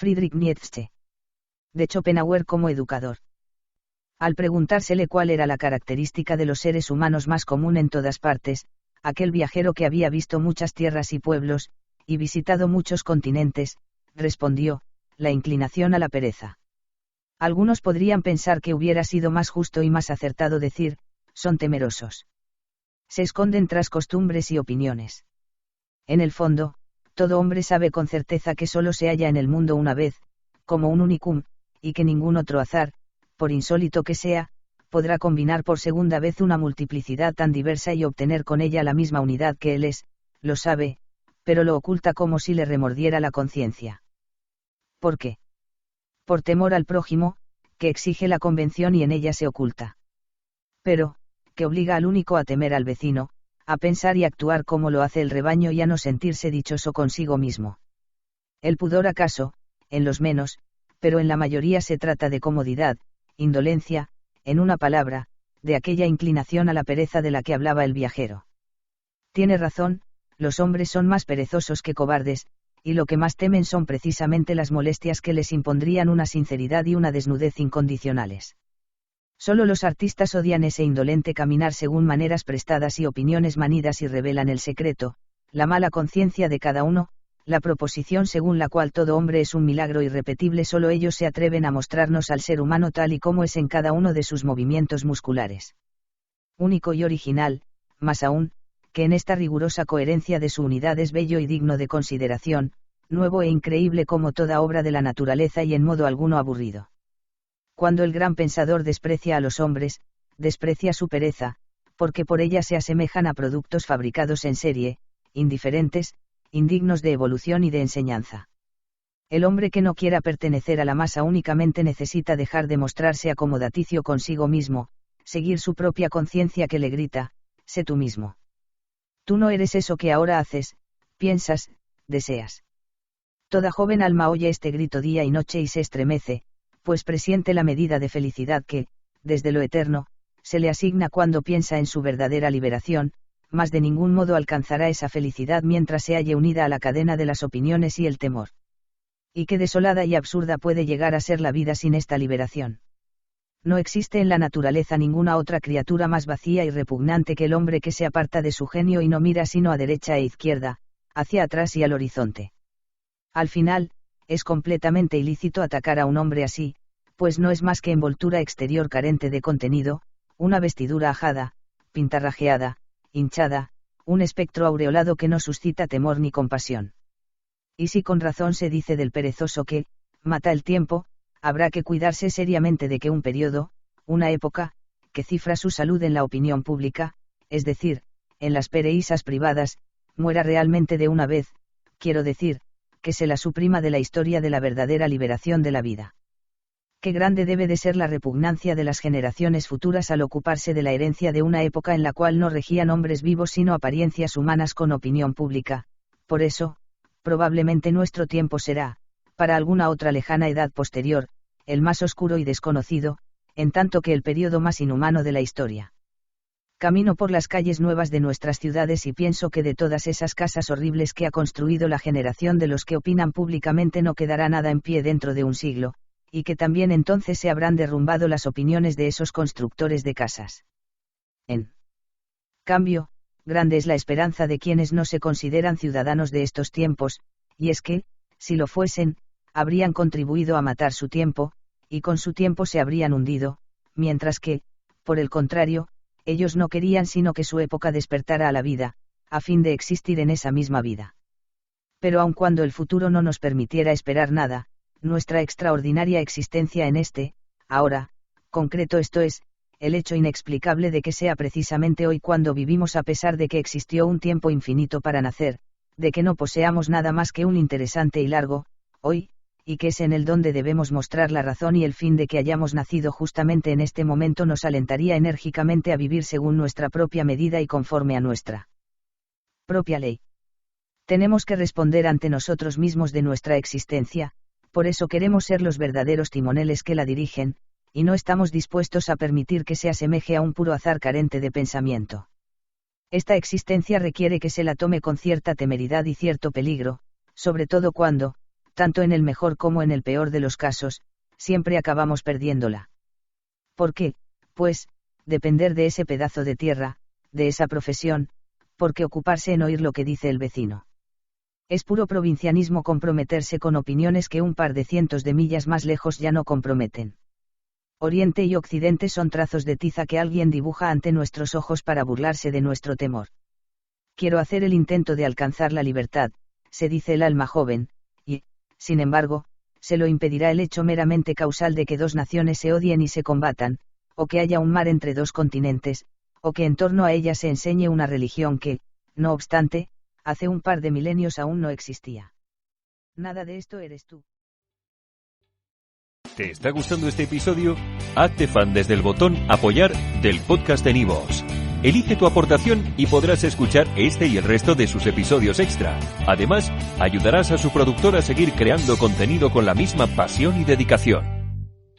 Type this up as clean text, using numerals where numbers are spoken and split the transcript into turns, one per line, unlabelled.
Friedrich Nietzsche. De Schopenhauer como educador. Al preguntársele cuál era la característica de los seres humanos más común en todas partes, aquel viajero que había visto muchas tierras y pueblos, y visitado muchos continentes, respondió, la inclinación a la pereza. Algunos podrían pensar que hubiera sido más justo y más acertado decir, son temerosos. Se esconden tras costumbres y opiniones. En el fondo, todo hombre sabe con certeza que solo se halla en el mundo una vez, como un unicum, y que ningún otro azar, por insólito que sea, podrá combinar por segunda vez una multiplicidad tan diversa y obtener con ella la misma unidad que él es, lo sabe, pero lo oculta como si le remordiera la conciencia. ¿Por qué? Por temor al prójimo, que exige la convención y en ella se oculta. Pero, que obliga al único a temer al vecino, a pensar y actuar como lo hace el rebaño y a no sentirse dichoso consigo mismo. El pudor acaso, en los menos, pero en la mayoría se trata de comodidad, indolencia, en una palabra, de aquella inclinación a la pereza de la que hablaba el viajero. Tiene razón, los hombres son más perezosos que cobardes, y lo que más temen son precisamente las molestias que les impondrían una sinceridad y una desnudez incondicionales. Solo los artistas odian ese indolente caminar según maneras prestadas y opiniones manidas y revelan el secreto, la mala conciencia de cada uno, la proposición según la cual todo hombre es un milagro irrepetible. Solo ellos se atreven a mostrarnos al ser humano tal y como es en cada uno de sus movimientos musculares. Único y original, más aún, que en esta rigurosa coherencia de su unidad es bello y digno de consideración, nuevo e increíble como toda obra de la naturaleza y en modo alguno aburrido. Cuando el gran pensador desprecia a los hombres, desprecia su pereza, porque por ella se asemejan a productos fabricados en serie, indiferentes, indignos de evolución y de enseñanza. El hombre que no quiera pertenecer a la masa únicamente necesita dejar de mostrarse acomodaticio consigo mismo, seguir su propia conciencia que le grita, sé tú mismo. Tú no eres eso que ahora haces, piensas, deseas. Toda joven alma oye este grito día y noche y se estremece, pues presiente la medida de felicidad que, desde lo eterno, se le asigna cuando piensa en su verdadera liberación, mas de ningún modo alcanzará esa felicidad mientras se halle unida a la cadena de las opiniones y el temor. Y qué desolada y absurda puede llegar a ser la vida sin esta liberación. No existe en la naturaleza ninguna otra criatura más vacía y repugnante que el hombre que se aparta de su genio y no mira sino a derecha e izquierda, hacia atrás y al horizonte. Al final, es completamente ilícito atacar a un hombre así, pues no es más que envoltura exterior carente de contenido, una vestidura ajada, pintarrajeada, hinchada, un espectro aureolado que no suscita temor ni compasión. Y si con razón se dice del perezoso que, mata el tiempo, habrá que cuidarse seriamente de que un periodo, una época, que cifra su salud en la opinión pública, es decir, en las pereísas privadas, muera realmente de una vez, quiero decir, que se la suprima de la historia de la verdadera liberación de la vida. Qué grande debe de ser la repugnancia de las generaciones futuras al ocuparse de la herencia de una época en la cual no regían hombres vivos sino apariencias humanas con opinión pública. Por eso, probablemente nuestro tiempo será, para alguna otra lejana edad posterior, el más oscuro y desconocido, en tanto que el período más inhumano de la historia. Camino por las calles nuevas de nuestras ciudades y pienso que de todas esas casas horribles que ha construido la generación de los que opinan públicamente no quedará nada en pie dentro de un siglo, y que también entonces se habrán derrumbado las opiniones de esos constructores de casas. En cambio, grande es la esperanza de quienes no se consideran ciudadanos de estos tiempos, y es que, si lo fuesen, habrían contribuido a matar su tiempo, y con su tiempo se habrían hundido, mientras que, por el contrario, ellos no querían sino que su época despertara a la vida, a fin de existir en esa misma vida. Pero aun cuando el futuro no nos permitiera esperar nada, nuestra extraordinaria existencia en este, ahora, concreto esto es, el hecho inexplicable de que sea precisamente hoy cuando vivimos a pesar de que existió un tiempo infinito para nacer, de que no poseamos nada más que un interesante y largo, hoy, y que es en él donde debemos mostrar la razón y el fin de que hayamos nacido justamente en este momento nos alentaría enérgicamente a vivir según nuestra propia medida y conforme a nuestra propia ley. Tenemos que responder ante nosotros mismos de nuestra existencia, por eso queremos ser los verdaderos timoneles que la dirigen, y no estamos dispuestos a permitir que se asemeje a un puro azar carente de pensamiento. Esta existencia requiere que se la tome con cierta temeridad y cierto peligro, sobre todo cuando, tanto en el mejor como en el peor de los casos, siempre acabamos perdiéndola. ¿Por qué? Pues, depender de ese pedazo de tierra, de esa profesión, porque ocuparse en oír lo que dice el vecino. Es puro provincianismo comprometerse con opiniones que un par de cientos de millas más lejos ya no comprometen. Oriente y Occidente son trazos de tiza que alguien dibuja ante nuestros ojos para burlarse de nuestro temor. Quiero hacer el intento de alcanzar la libertad, se dice el alma joven, y, sin embargo, se lo impedirá el hecho meramente causal de que dos naciones se odien y se combatan, o que haya un mar entre dos continentes, o que en torno a ella se enseñe una religión que, no obstante, hace un par de milenios aún no existía. Nada de esto eres tú.
¿Te está gustando este episodio? Hazte fan desde el botón Apoyar del podcast de Nivos. Elige tu aportación y podrás escuchar este y el resto de sus episodios extra. Además, ayudarás a su productor a seguir creando contenido con la misma pasión y dedicación.